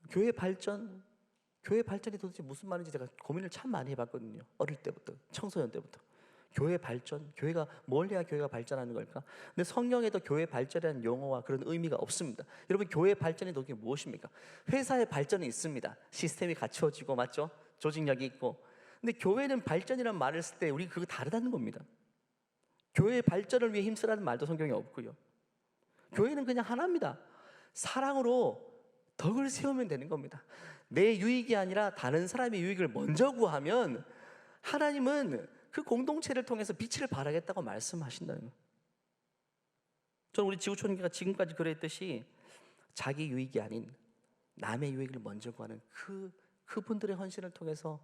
[SPEAKER 1] 교회 발전이 도대체 무슨 말인지 제가 고민을 참 많이 해봤거든요. 어릴 때부터, 청소년 때부터. 교회 발전, 교회가 뭘 해야 교회가 발전하는 걸까? 근데 성경에도 교회 발전이라는 용어와 그런 의미가 없습니다. 여러분, 교회 발전이 도대체 무엇입니까? 회사의 발전이 있습니다. 시스템이 갖추어지고, 맞죠? 조직력이 있고. 근데 교회는 발전이라는 말을 쓸 때 우리 그거 다르다는 겁니다. 교회의 발전을 위해 힘쓰라는 말도 성경에 없고요. 교회는 그냥 하나입니다. 사랑으로 덕을 세우면 되는 겁니다. 내 유익이 아니라 다른 사람의 유익을 먼저 구하면 하나님은 그 공동체를 통해서 빛을 발하겠다고 말씀하신다는 거예요. 저는 우리 지구촌교회가 지금까지 그랬듯이 자기 유익이 아닌 남의 유익을 먼저 구하는 그분들의 헌신을 통해서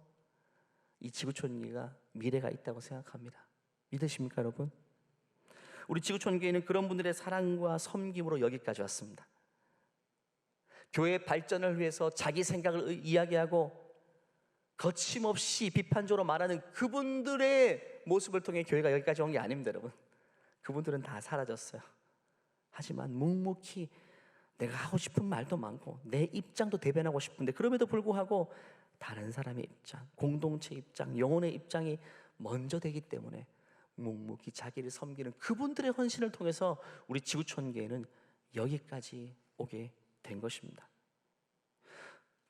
[SPEAKER 1] 이 지구촌교회가 미래가 있다고 생각합니다. 믿으십니까, 여러분? 우리 지구촌교회는 그런 분들의 사랑과 섬김으로 여기까지 왔습니다. 교회 발전을 위해서 자기 생각을 이야기하고 거침없이 비판적으로 말하는 그분들의 모습을 통해 교회가 여기까지 온 게 아닙니다, 여러분. 그분들은 다 사라졌어요. 하지만 묵묵히 내가 하고 싶은 말도 많고 내 입장도 대변하고 싶은데 그럼에도 불구하고 다른 사람의 입장, 공동체 입장, 영혼의 입장이 먼저 되기 때문에 묵묵히 자기를 섬기는 그분들의 헌신을 통해서 우리 지구촌교회는 여기까지 오게 된 것입니다.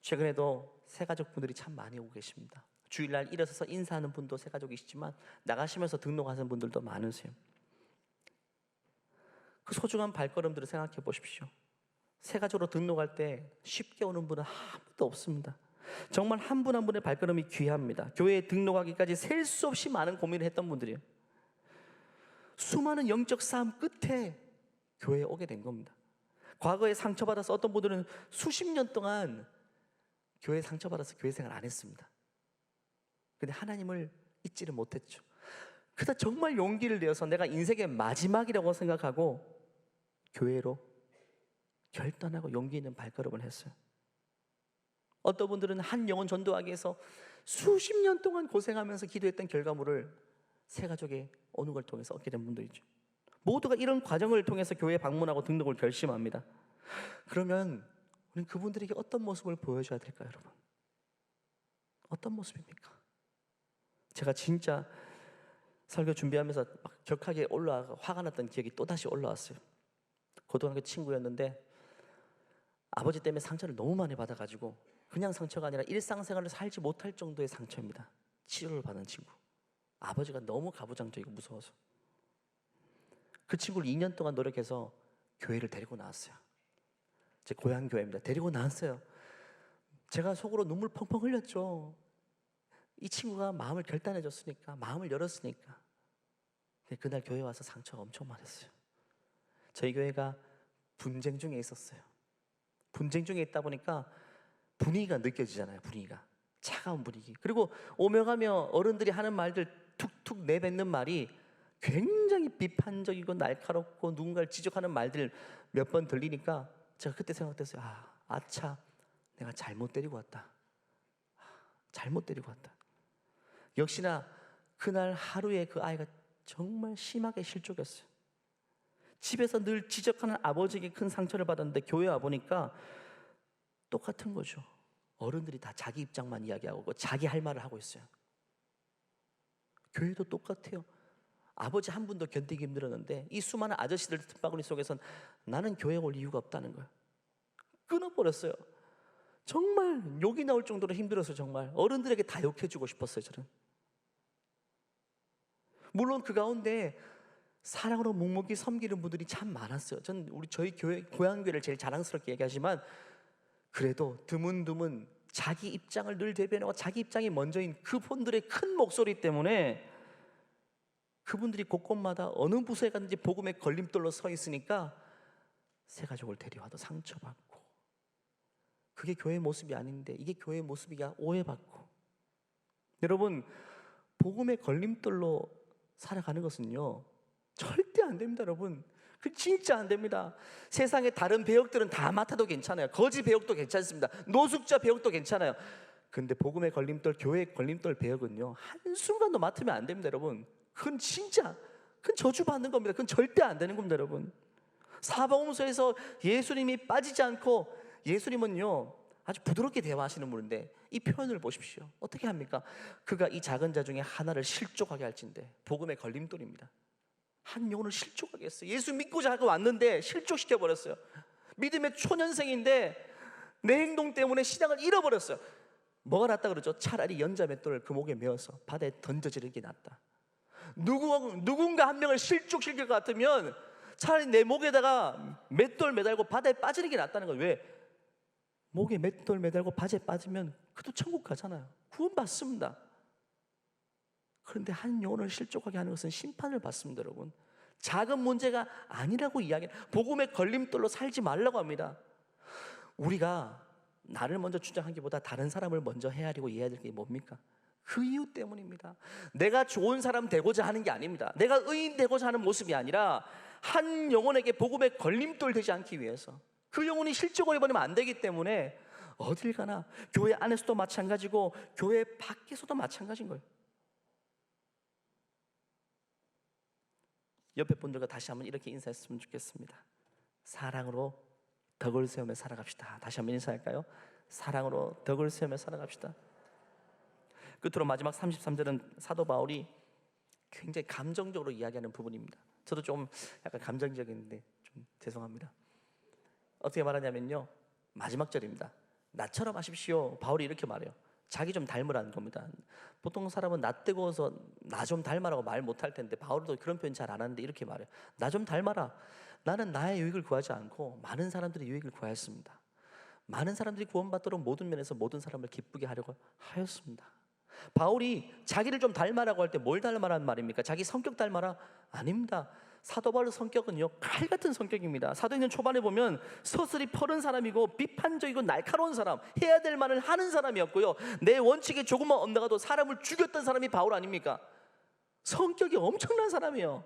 [SPEAKER 1] 최근에도 새가족분들이 참 많이 오고 계십니다. 주일날 일어서서 인사하는 분도 새가족이시지만 나가시면서 등록하는 분들도 많으세요. 그 소중한 발걸음들을 생각해 보십시오. 새가족으로 등록할 때 쉽게 오는 분은 아무도 없습니다. 정말 한 분 한 분의 발걸음이 귀합니다. 교회에 등록하기까지 셀 수 없이 많은 고민을 했던 분들이에요. 수많은 영적 싸움 끝에 교회에 오게 된 겁니다. 과거에 상처받아서 어떤 분들은 수십 년 동안 교회에 상처받아서 교회 생활 안 했습니다. 근데 하나님을 잊지를 못했죠. 그러다 정말 용기를 내어서 내가 인생의 마지막이라고 생각하고 교회로 결단하고 용기 있는 발걸음을 했어요. 어떤 분들은 한 영혼 전도하기 위해서 수십 년 동안 고생하면서 기도했던 결과물을 새가족에 오는 걸 통해서 얻게 된 분들이죠. 모두가 이런 과정을 통해서 교회에 방문하고 등록을 결심합니다. 그러면 우리는 그분들에게 어떤 모습을 보여줘야 될까요, 여러분? 어떤 모습입니까? 제가 진짜 설교 준비하면서 막 격하게 화가 났던 기억이 또다시 올라왔어요. 고등학교 친구였는데 아버지 때문에 상처를 너무 많이 받아가지고 그냥 상처가 아니라 일상생활을 살지 못할 정도의 상처입니다. 치료를 받은 친구. 아버지가 너무 가부장적이고 무서워서 그 친구를 2년 동안 노력해서 교회를 데리고 나왔어요. 제 고향 교회입니다. 데리고 나왔어요. 제가 속으로 눈물 펑펑 흘렸죠. 이 친구가 마음을 결단해 줬으니까, 마음을 열었으니까. 근데 그날 교회 와서 상처가 엄청 많았어요. 저희 교회가 분쟁 중에 있었어요. 분쟁 중에 있다 보니까 분위기가 느껴지잖아요. 분위기가 차가운 분위기. 그리고 오며 가며 어른들이 하는 말들 툭툭 내뱉는 말이 굉장히 비판적이고 날카롭고 누군가를 지적하는 말들 몇 번 들리니까 제가 그때 생각했어요. 아차, 내가 잘못 데리고 왔다. 잘못 데리고 왔다. 역시나 그날 하루에 그 아이가 정말 심하게 실족했어요. 집에서 늘 지적하는 아버지에게 큰 상처를 받았는데 교회 와보니까 똑같은 거죠. 어른들이 다 자기 입장만 이야기하고 자기 할 말을 하고 있어요. 교회도 똑같아요. 아버지 한 분도 견디기 힘들었는데 이 수많은 아저씨들 틈바구니 속에선 나는 교회 올 이유가 없다는 거예요. 끊어버렸어요. 정말 욕이 나올 정도로 힘들어서 정말 어른들에게 다 욕해주고 싶었어요. 저는. 물론 그 가운데 사랑으로 묵묵히 섬기는 분들이 참 많았어요. 전 저희 교회 고향교회를 제일 자랑스럽게 얘기하지만 그래도 드문드문 자기 입장을 늘 대변하고 자기 입장이 먼저인 그분들의 큰 목소리 때문에 그분들이 곳곳마다 어느 부서에 갔는지 복음의 걸림돌로 서 있으니까 새 가족을 데려와도 상처받고, 그게 교회의 모습이 아닌데 이게 교회의 모습이야 오해받고. 여러분, 복음의 걸림돌로 살아가는 것은요 절대 안 됩니다. 여러분, 그 진짜 안 됩니다. 세상의 다른 배역들은 다 맡아도 괜찮아요. 거지 배역도 괜찮습니다. 노숙자 배역도 괜찮아요. 근데 복음의 걸림돌, 교회의 걸림돌 배역은요 한순간도 맡으면 안 됩니다. 여러분, 그건 진짜 그건 저주받는 겁니다. 그건 절대 안 되는 겁니다. 여러분, 사복음서에서 예수님이 빠지지 않고, 예수님은요 아주 부드럽게 대화하시는 분인데 이 표현을 보십시오. 어떻게 합니까? 그가 이 작은 자 중에 하나를 실족하게 할진대. 복음의 걸림돌입니다. 한 영혼을 실족하게 했어요. 예수 믿고자 하고 왔는데 실족시켜버렸어요. 믿음의 초년생인데 내 행동 때문에 신앙을 잃어버렸어요. 뭐가 낫다 그러죠? 차라리 연자 맷돌을 그 목에 메어서 바다에 던져지는 게 낫다. 누군가 한 명을 실족시킬 것 같으면 차라리 내 목에다가 맷돌 매달고 바다에 빠지는 게 낫다는 거예요. 왜? 목에 맷돌 매달고 바다에 빠지면 그도 천국 가잖아요. 구원받습니다. 그런데 한 영혼을 실족하게 하는 것은 심판을 받습니다. 여러분, 작은 문제가 아니라고 이야기해요. 복음의 걸림돌로 살지 말라고 합니다. 우리가 나를 먼저 주장하기보다 다른 사람을 먼저 헤아리고 이해해야 될 게 뭡니까? 그 이유 때문입니다. 내가 좋은 사람 되고자 하는 게 아닙니다. 내가 의인 되고자 하는 모습이 아니라 한 영혼에게 복음의 걸림돌 되지 않기 위해서, 그 영혼이 실족을 해버리면 안 되기 때문에 어딜 가나 교회 안에서도 마찬가지고 교회 밖에서도 마찬가지인 거예요. 옆에 분들과 다시 한번 이렇게 인사했으면 좋겠습니다. 사랑으로 덕을 세우며 살아갑시다. 다시 한번 인사할까요? 사랑으로 덕을 세우며 살아갑시다. 끝으로 마지막 33절은 사도 바울이 굉장히 감정적으로 이야기하는 부분입니다. 저도 좀 약간 감정적인데 좀 죄송합니다. 어떻게 말하냐면요, 마지막 절입니다. 나처럼 하십시오. 바울이 이렇게 말해요. 자기 좀 닮으라는 겁니다. 보통 사람은 나 뜨거워서 나 좀 닮아라고 말 못할 텐데 바울도 그런 표현 잘 안 하는데 이렇게 말해요. 나 좀 닮아라. 나는 나의 유익을 구하지 않고 많은 사람들의 유익을 구하였습니다. 많은 사람들이 구원받도록 모든 면에서 모든 사람을 기쁘게 하려고 하였습니다. 바울이 자기를 좀 닮아라고 할 때 뭘 닮아라는 말입니까? 자기 성격 닮아라? 아닙니다. 사도 바울의 성격은요 칼 같은 성격입니다. 사도행전 초반에 보면 서슬이 퍼른 사람이고 비판적이고 날카로운 사람, 해야 될 말을 하는 사람이었고요, 내 원칙에 조금만 엇나가도 사람을 죽였던 사람이 바울 아닙니까? 성격이 엄청난 사람이에요.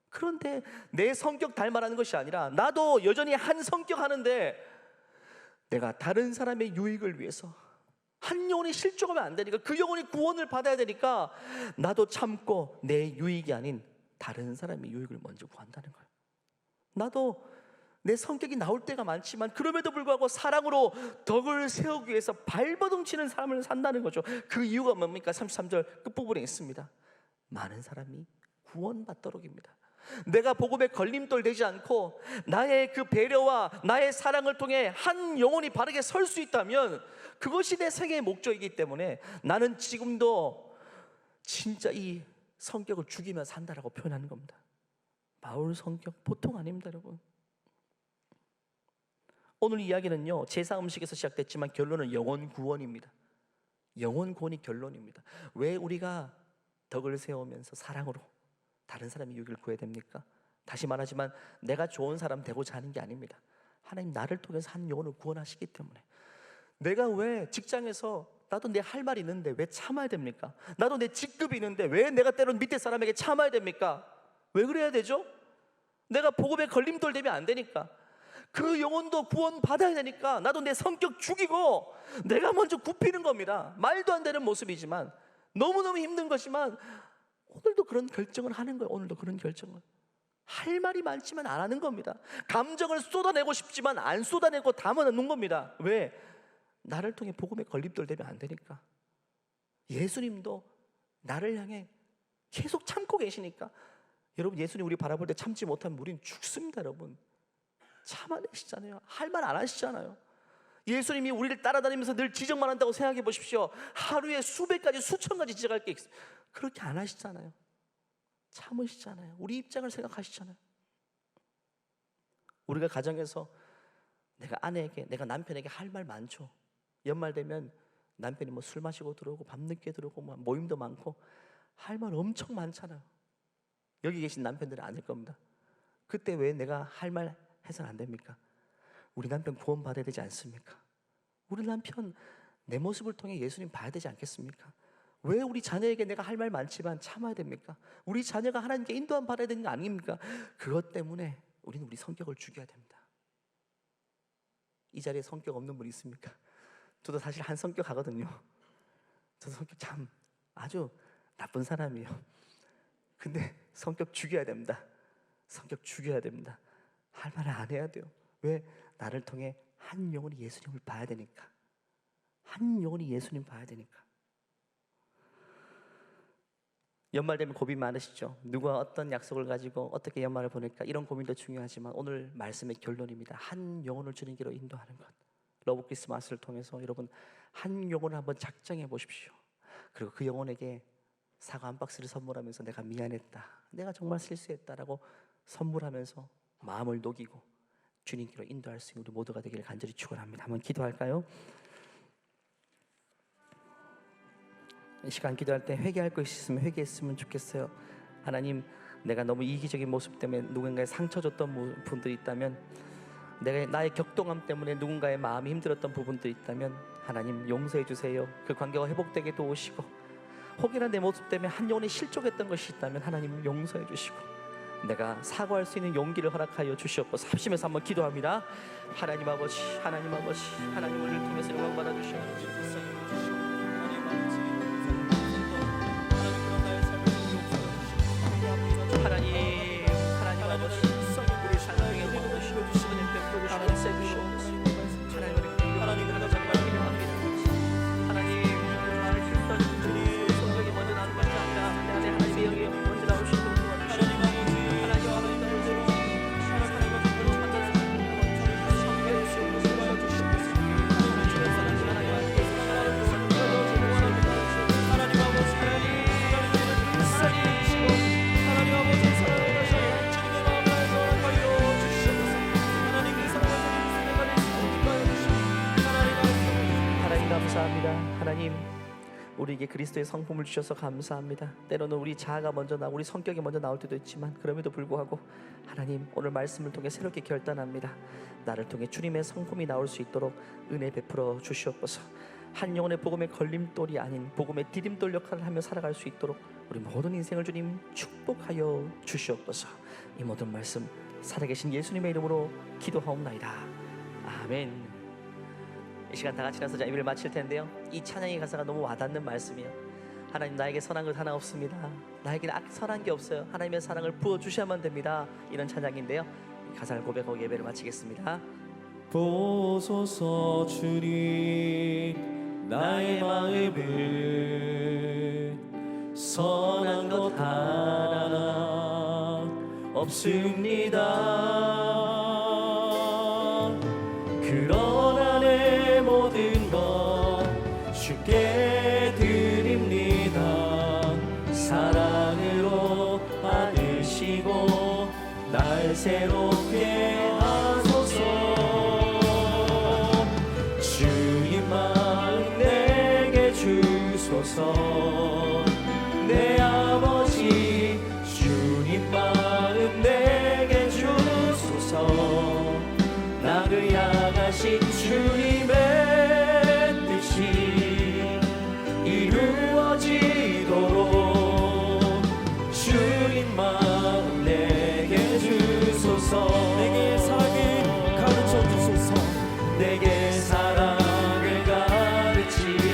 [SPEAKER 1] 그런데 내 성격 닮아라는 것이 아니라 나도 여전히 한 성격 하는데 내가 다른 사람의 유익을 위해서, 한 영혼이 실족하면 안 되니까, 그 영혼이 구원을 받아야 되니까 나도 참고 내 유익이 아닌 다른 사람의 유익을 먼저 구한다는 거예요. 나도 내 성격이 나올 때가 많지만 그럼에도 불구하고 사랑으로 덕을 세우기 위해서 발버둥치는 삶을 산다는 거죠. 그 이유가 뭡니까? 33절 끝부분에 있습니다. 많은 사람이 구원받도록입니다. 내가 복음에 걸림돌 되지 않고 나의 그 배려와 나의 사랑을 통해 한 영혼이 바르게 설 수 있다면 그것이 내 생애의 목적이기 때문에 나는 지금도 진짜 이 성격을 죽이며 산다라고 표현하는 겁니다. 바울 성격 보통 아닙니다, 여러분. 오늘 이야기는요 제사 음식에서 시작됐지만 결론은 영혼 구원입니다. 영혼 구원이 결론입니다. 왜 우리가 덕을 세우면서 사랑으로 다른 사람의 유익을 구해야 됩니까? 다시 말하지만 내가 좋은 사람 되고자 하는 게 아닙니다. 하나님 나를 통해서 한 영혼을 구원하시기 때문에. 내가 왜 직장에서 나도 내 할 말이 있는데 왜 참아야 됩니까? 나도 내 직급이 있는데 왜 내가 때론 밑에 사람에게 참아야 됩니까? 왜 그래야 되죠? 내가 복음에 걸림돌 되면 안 되니까. 그 영혼도 구원 받아야 되니까 나도 내 성격 죽이고 내가 먼저 굽히는 겁니다. 말도 안 되는 모습이지만, 너무너무 힘든 것이지만 오늘도 그런 결정을 하는 거예요. 오늘도 그런 결정을. 할 말이 많지만 안 하는 겁니다. 감정을 쏟아내고 싶지만 안 쏟아내고 담아놓는 겁니다. 왜? 나를 통해 복음의 걸림돌 되면 안 되니까. 예수님도 나를 향해 계속 참고 계시니까. 여러분, 예수님 우리 바라볼 때 참지 못하면 우리는 죽습니다. 여러분, 참아내시잖아요. 할 말 안 하시잖아요. 예수님이 우리를 따라다니면서 늘 지적만 한다고 생각해 보십시오. 하루에 수백 가지 수천 가지 지적할 게 있어요. 그렇게 안 하시잖아요. 참으시잖아요. 우리 입장을 생각하시잖아요. 우리가 가정에서 내가 아내에게, 내가 남편에게 할 말 많죠. 연말 되면 남편이 뭐 술 마시고 들어오고 밤늦게 들어오고 뭐 모임도 많고 할 말 엄청 많잖아요. 여기 계신 남편들은 아닐 겁니다. 그때 왜 내가 할 말 해서는 안 됩니까? 우리 남편 구원 받아야 되지 않습니까? 우리 남편 내 모습을 통해 예수님 봐야 되지 않겠습니까? 왜 우리 자녀에게 내가 할 말 많지만 참아야 됩니까? 우리 자녀가 하나님께 인도함 받아야 되는 거 아닙니까? 그것 때문에 우리는 우리 성격을 죽여야 됩니다. 이 자리에 성격 없는 분 있습니까? 저도 사실 한 성격 하거든요. 저도 성격 참 아주 나쁜 사람이에요. 근데 성격 죽여야 됩니다. 성격 죽여야 됩니다. 할 말을 안 해야 돼요. 왜? 나를 통해 한 영혼이 예수님을 봐야 되니까. 한 영혼이 예수님 봐야 되니까. 연말 되면 고민 많으시죠? 누가 어떤 약속을 가지고 어떻게 연말을 보낼까? 이런 고민도 중요하지만 오늘 말씀의 결론입니다. 한 영혼을 주님 길로 인도하는 것. 러브 크리스마스를 통해서 여러분 한 영혼을 한번 작정해 보십시오. 그리고 그 영혼에게 사과 한 박스를 선물하면서 내가 미안했다, 내가 정말 실수했다라고 선물하면서 마음을 녹이고 주님께로 인도할 수 있는 우리 모두가 되기를 간절히 축원합니다. 한번 기도할까요? 이 시간 기도할 때 회개할 것이 있으면 회개했으면 좋겠어요. 하나님, 내가 너무 이기적인 모습 때문에 누군가에 상처 줬던 분들이 있다면, 내가 나의 격동함 때문에 누군가의 마음이 힘들었던 부분들이 있다면 하나님 용서해 주세요. 그 관계가 회복되게 도우시고, 혹이나 내 모습 때문에 한 영혼이 실족했던 것이 있다면 하나님 용서해 주시고, 내가 사과할 수 있는 용기를 허락하여 주시옵소서. 합심해서 한번 기도합니다. 하나님 아버지, 하나님 아버지, 하나님 우리를 통해서 영광 받아 주시옵소서. 하나님, 하나님 아버지, 우리 삶을 회복을 시켜주시고 베풀어 주시옵소서. 하나님 우리가 정말 필요합니다. 하나님, 나를 실수하는 분들이 성경이 먼저 나는 것이 아니라 내 안에 하나님의 영이 먼저 나올 수 있도록 도와주시옵소서. 하나님 아버지, 감사합니다. 하나님, 우리에게 그리스도의 성품을 주셔서 감사합니다. 때로는 우리 자아가 먼저 우리 성격이 먼저 나올 때도 있지만 그럼에도 불구하고 하나님, 오늘 말씀을 통해 새롭게 결단합니다. 나를 통해 주님의 성품이 나올 수 있도록 은혜 베풀어 주시옵소서. 한 영혼의 복음의 걸림돌이 아닌 복음의 디딤돌 역할을 하며 살아갈 수 있도록 우리 모든 인생을 주님 축복하여 주시옵소서. 이 모든 말씀 살아계신 예수님의 이름으로 기도하옵나이다. 아멘. 이 시간 다 같이 나서 예배를 마칠 텐데요, 이 찬양의 가사가 너무 와닿는 말씀이에요. 하나님, 나에게 선한 것 하나 없습니다. 나에게 선한 게 없어요. 하나님의 사랑을 부어주셔야만 됩니다. 이런 찬양인데요, 이 가사를 고백하고 예배를 마치겠습니다.
[SPEAKER 3] 보소서 주님, 나의 마음을 선한 것 하나 없습니다. 그러나 내 모든 것 주께 드립니다. 사랑으로 받으시고 날 새롭게 하소서. 주님 마음 내게 주소서. 내 아버지, 주님 마음 내게 주소서. 나를 향하신 주님의 뜻이 이루어지도록 주님 마음 내게 주소서. 내게 사랑을 가르쳐 주소서. 내게 사랑을 가르치소서.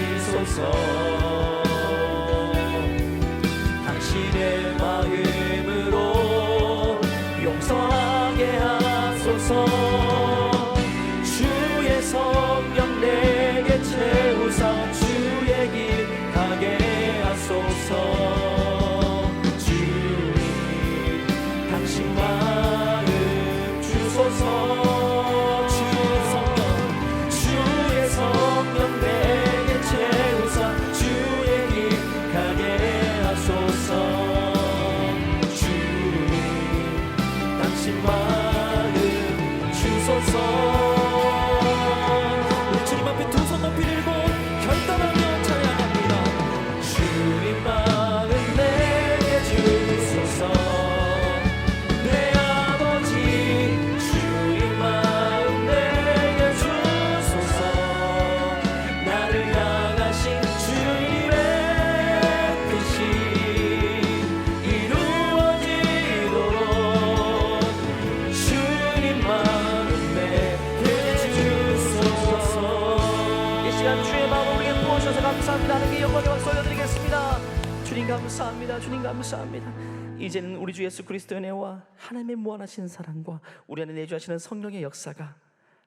[SPEAKER 1] 주의 마음을 우리에게 부어주셔서 감사합니다. 하나님께 영광의 박수 올려드리겠습니다. 주님 감사합니다. 주님 감사합니다. 이제는 우리 주 예수 그리스도의 은혜와 하나님의 무한하신 사랑과 우리 안에 내주하시는 성령의 역사가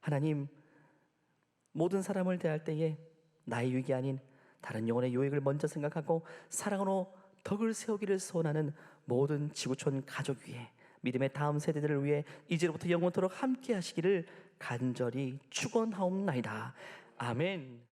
[SPEAKER 1] 하나님 모든 사람을 대할 때에 나의 유익이 아닌 다른 영혼의 유익을 먼저 생각하고 사랑으로 덕을 세우기를 소원하는 모든 지구촌 가족 위에 믿음의 다음 세대들을 위해 이제로부터 영원토록 함께 하시기를 간절히 축원하옵나이다. 아멘.